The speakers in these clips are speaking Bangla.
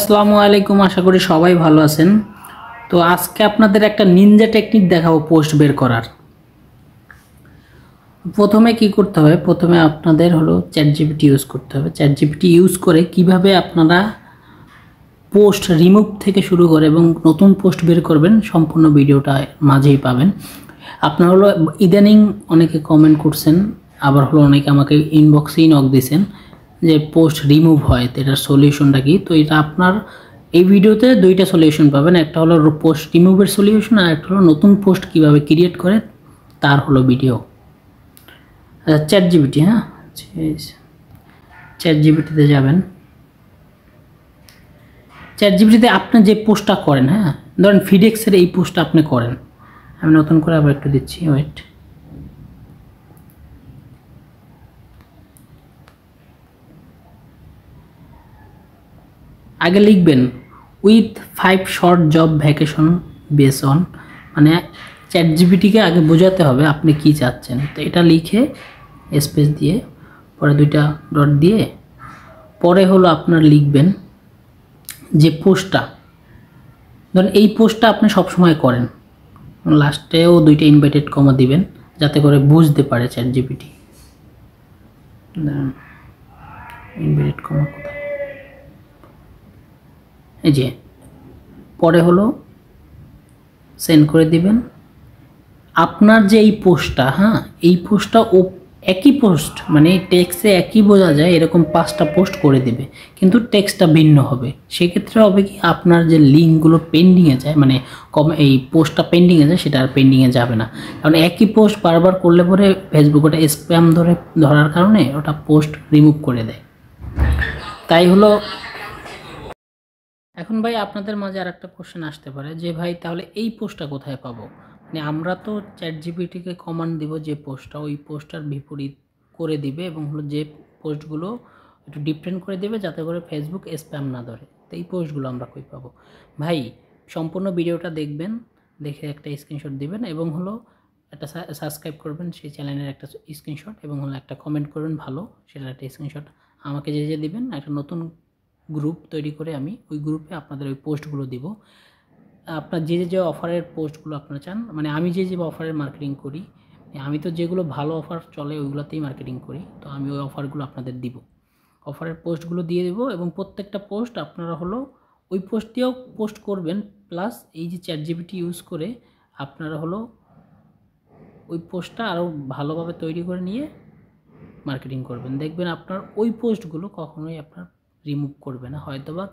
আসসালামু আলাইকুম, আশা করি সবাই ভালো আছেন। তো আজকে আপনাদের একটা নিনজা টেকনিক দেখাবো পোস্ট বের করার। প্রথমে কি করতে হবে, প্রথমে আপনাদের হলো চ্যাটজিপিটি ইউজ করতে হবে। চ্যাটজিপিটি ইউজ করে কিভাবে আপনারা পোস্ট রিমুভ থেকে শুরু করে এবং নতুন পোস্ট বের করবেন সম্পূর্ণ ভিডিওটা মাঝেই পাবেন। আপনারা হলো ইদানিং অনেকে কমেন্ট করছেন, আবার হলো অনেকে আমাকে ইনবক্সেই নক দিয়েছেন যে পোস্ট রিমুভ হয়, তো এটার সলিউশনটা কি। তো এটা আপনার এই ভিডিওতে দুইটা সলিউশন পাবেন, একটা হলো পোস্ট রিমুভের সলিউশন আর একটা হলো নতুন পোস্ট কিভাবে ক্রিয়েট করে তার হলো ভিডিও। চ্যাটজিপিটি, হ্যাঁ চ্যাটজিপিটিতে যাবেন। চ্যাটজিপিটিতে আপনি যে পোস্টটা করেন, হ্যাঁ ধরেন ফিডেক্সের এই পোস্টটা আপনি করেন, আমি নতুন করে আবার একটু দিচ্ছি, ওয়েট। আগে লিখবেন with 5 short job vacation base on, মানে চ্যাটজিপিটিকে আগে বোঝাতে হবে আপনি কি চাচ্ছেন। তো এটা লিখে স্পেস দিয়ে পরে দুইটা ডট দিয়ে পরে হলো আপনার লিখবেন যে পোস্টটা, ধরেন এই পোস্টটা আপনি সবসময় করেন, লাস্টেও দুইটা ইনভার্টেড কমা দিবেন যাতে করে বুঝতে পারে চ্যাটজিপিটি। ইনভার্টেড কমা কোথায়, এই যে পরে হলো সেন্ড করে দিবেন। আপনার যে এই পোস্টটা, হ্যাঁ এই পোস্টটা ও একই পোস্ট, মানে টেক্সটে একই বোঝা যায় এরকম 5টা পোস্ট করে দিবে, কিন্তু টেক্সটটা ভিন্ন হবে। সেক্ষেত্রে হবে কি, আপনার যে লিঙ্কগুলো পেন্ডিংয়ে যায়, মানে এই পোস্টটা পেন্ডিংয়ে যায় সেটা আর পেন্ডিংয়ে যাবে না, কারণ একই পোস্ট বারবার করলে পরে ফেসবুক ওটা স্প্যাম ধরার কারণে ওটা পোস্ট রিমুভ করে দেয়। তাই হলো এখন ভাই আপনাদের মাঝে আর একটা কোশ্চেন আসতে পারে যে ভাই তাহলে এই পোস্টটা কোথায় পাবো। মানে আমরা তো চ্যাটজিপিটিকে কমান্ড দিব যে পোস্টটা, ওই পোস্টটার বিপরীত করে দিবে এবং হলো যে পোস্টগুলো একটু ডিফারেন্ট করে দেবে যাতে করে ফেসবুক স্প্যাম না ধরে। তো এই পোস্টগুলো আমরা কই পাবো ভাই? সম্পূর্ণ ভিডিওটা দেখবেন, দেখে একটা স্ক্রিনশট দিবেন এবং হলো একটা সাবস্ক্রাইব করবেন সেই চ্যানেলের একটা স্ক্রিনশট এবং হলো একটা কমেন্ট করবেন ভালো, সেটার একটা স্ক্রিনশট আমাকে যে দিবেন। একটা নতুন গ্রুপ তৈরি করে আমি ওই গ্রুপে আপনাদের ওই পোস্টগুলো দিব। আপনার যে অফারের পোস্টগুলো আপনারা চান, মানে আমি যে অফারের মার্কেটিং করি, আমি তো যেগুলো ভালো অফার চলে ওইগুলোতেই মার্কেটিং করি, তো আমি ওই অফারগুলো আপনাদের দিব, অফারের পোস্টগুলো দিয়ে দেবো। এবং প্রত্যেকটা পোস্ট আপনারা হলো ওই পোস্ট দিয়েও পোস্ট করবেন, প্লাস এই যে চ্যাটজিপিটি ইউজ করে আপনারা হলো ওই পোস্টটা আরও ভালোভাবে তৈরি করে নিয়ে মার্কেটিং করবেন। দেখবেন আপনার ওই পোস্টগুলো কখনোই আপনার রিমুভ করবে না, হয়তো বা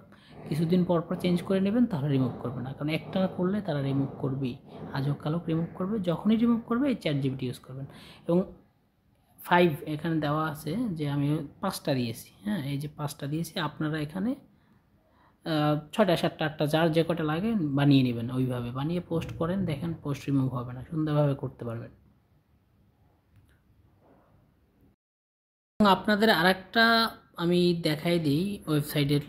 কিছুদিন পর চেঞ্জ করে নেবেন, তাহলে রিমুভ করবে না, কারণ একটা করলে তারা রিমুভ করবেই, আজও কালক রিমুভ করবে। যখনই রিমুভ করবে এই চ্যাটজিপিটি ইউজ করবেন। এবং 5 এখানে দেওয়া আছে যে আমি 5টা দিয়েছি, হ্যাঁ এই যে 5টা দিয়েছি, আপনারা এখানে 6টা 7টা 8টা যার যে কটা লাগে বানিয়ে নেবেন, ওইভাবে বানিয়ে পোস্ট করেন, দেখেন পোস্ট রিমুভ হবে না, সুন্দরভাবে করতে পারবেন। আপনাদের আরেকটা আমি দেখাই দিই, ওয়েবসাইটের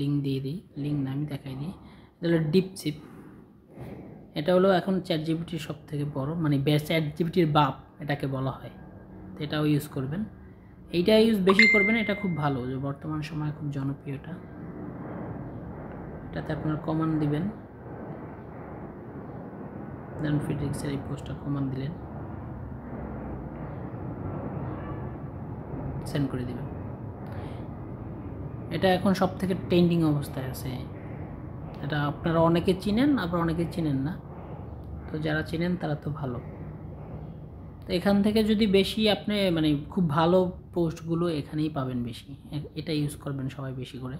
লিঙ্ক দিয়ে দিই, লিঙ্ক না আমি দেখাই দিই। এটা হলো ডিপসিপ, এটা হলো এখন চ্যাটজিপিটির সব থেকে বড়, মানে চ্যাটজিপিটির বাপ এটাকে বলা হয়। তো এটাও ইউজ করবেন, এইটা ইউজ বেশি করবেন, এটা খুব ভালো, যে বর্তমান সময়ে খুব জনপ্রিয় এটা। এটাতে আপনার কমান্ড দিবেন, দেন ফিডেক্সের এই পোস্টটা কমান্ড দিলেন, সেন্ড করে দিবেন। এটা এখন সব থেকে ট্রেন্ডিং অবস্থায় আছে, এটা আপনারা অনেকে চিনেন আবার অনেকে চিনেন না, তো যারা চিনেন তারা তো ভালো। তো এখান থেকে যদি বেশি আপনি মানে খুব ভালো পোস্টগুলো এখানেই পাবেন বেশি, এটা ইউজ করবেন সবাই বেশি করে।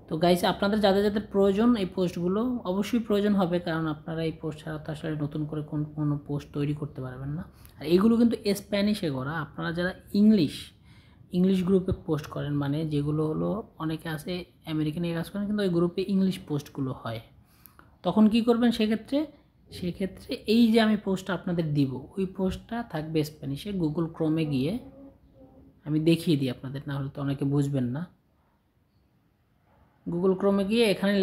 তো গাইস আপনাদের যাদের যাদের প্রয়োজন এই পোস্টগুলো, অবশ্যই প্রয়োজন হবে, কারণ আপনারা এই পোস্ট ছাড়া তো আসলে নতুন করে কোনো পোস্ট তৈরি করতে পারবেন না। আর এইগুলো কিন্তু স্প্যানিশে করা, আপনারা যারা ইংলিশ গ্রুপে পোস্ট করেন, মানে যেগুলো হলো অনেকে আছে আমেরিকানে কাজ করেন কিন্তু ওই গ্রুপে ইংলিশ পোস্টগুলো হয়, তখন কি করবেন সেক্ষেত্রে এই যে আমি পোস্টটা আপনাদের দিব ওই পোস্টটা থাকবে স্প্যানিশে। গুগল ক্রোমে গিয়ে আমি দেখিয়ে দিই আপনাদের, না হলে তো অনেকে বুঝবেন না। গুগল ক্রোমে গিয়ে এখানে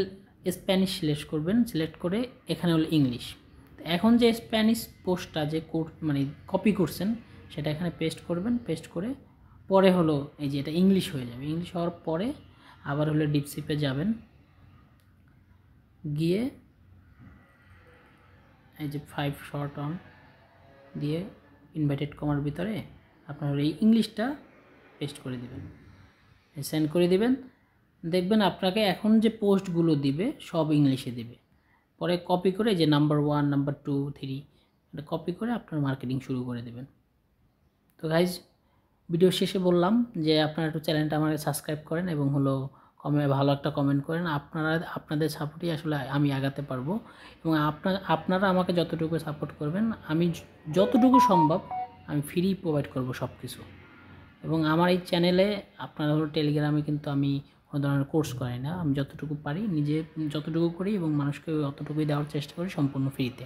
স্প্যানিশ সিলেক্ট করবেন, সিলেক্ট করে এখানে হলো ইংলিশ। এখন যে স্প্যানিশ পোস্টটা যে মানে কপি করছেন সেটা এখানে পেস্ট করবেন, পেস্ট করে পরে হলো এই যে এটা ইংলিশ হয়ে যাবে। ইংলিশ হওয়ার পরে আবার হলো ডিপসিপে যাবেন, গিয়ে এই যে 5 শর্ট অন দিয়ে ইনভার্টেড কমার ভিতরে আপনার এই ইংলিশটা পেস্ট করে দিবেন, সেন্ড করে দিবেন। দেখবেন আপনাকে এখন যে পোস্টগুলো দিবে সব ইংলিশে দিবে। পরে কপি করে যে নাম্বার 1, নাম্বার 2, 3 এটা কপি করে আপনার মার্কেটিং শুরু করে দেবেন। তো গাইজ, ভিডিও শেষে বললাম যে আপনারা একটু চ্যানেলটা আমাকে সাবস্ক্রাইব করেন এবং হলো ভালো একটা কমেন্ট করেন। আপনাদের সাপোর্টই আসলে আমি আগাতে পারবো, এবং আপনারা আমাকে যতটুকু সাপোর্ট করবেন আমি যতটুকু সম্ভব আমি ফ্রি প্রোভাইড করব সব কিছু। এবং আমার এই চ্যানেলে আপনারা হলো টেলিগ্রামে কিন্তু আমি কোনো ধরনের কোর্স করাই না, আমি যতটুকু পারি নিজে যতটুকু করি এবং মানুষকে অতটুকুই দেওয়ার চেষ্টা করি সম্পূর্ণ ফ্রিতে।